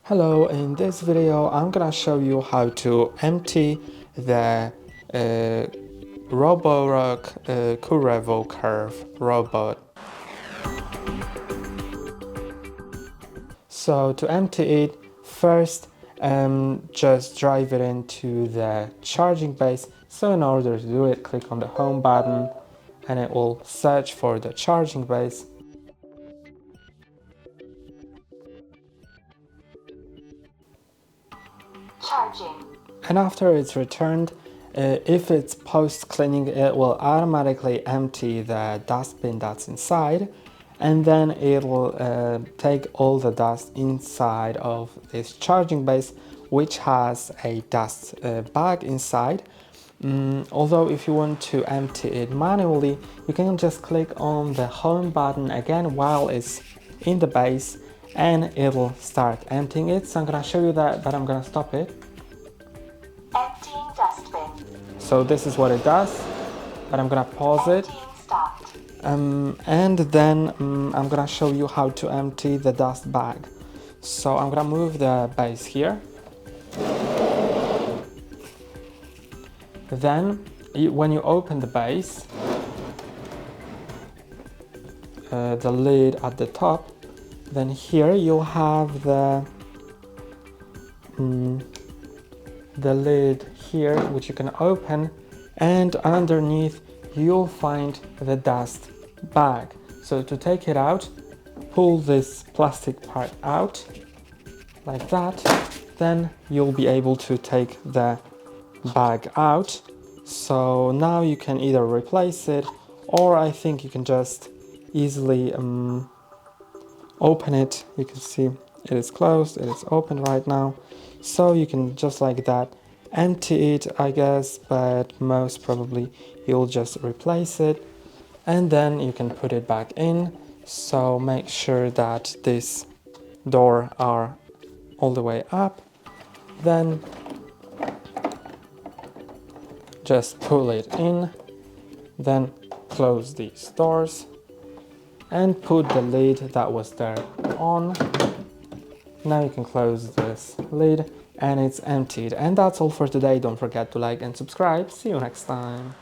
Hello, in this video I'm gonna show you how to empty the ROBOROCK QRevo Curv robot. So to empty it, first just drive it into the charging base. So in order to do it, click on the home button and it will search for the charging base. Charging. And after it's returned, if it's post cleaning, it will automatically empty the dustbin that's inside, and then it will take all the dust inside of this charging base, which has a dust bag inside. Although if you want to empty it manually, you can just click on the home button again while it's in the base and it'll start emptying it. So I'm gonna show you that, but I'm gonna stop it. Emptying dustbin. So this is what it does, but I'm gonna pause it. Emptying stopped. And then I'm gonna show you how to empty the dust bag. So I'm gonna move the base here. Then when you open the base, the lid at the top, then here you'll have the lid here, which you can open, and underneath you'll find the dust bag. So to take it out, pull this plastic part out like that, then you'll be able to take the bag out. So now you can either replace it, or I think you can just easily open it. You can see it is closed, it is open right now. So you can just like that empty it, I guess, but most probably you'll just replace it and then you can put it back in. So make sure that this door are all the way up, then just pull it in, then close these doors and put the lid that was there on. Now you can close this lid and it's emptied. And that's all for today. Don't forget to like and subscribe. See you next time.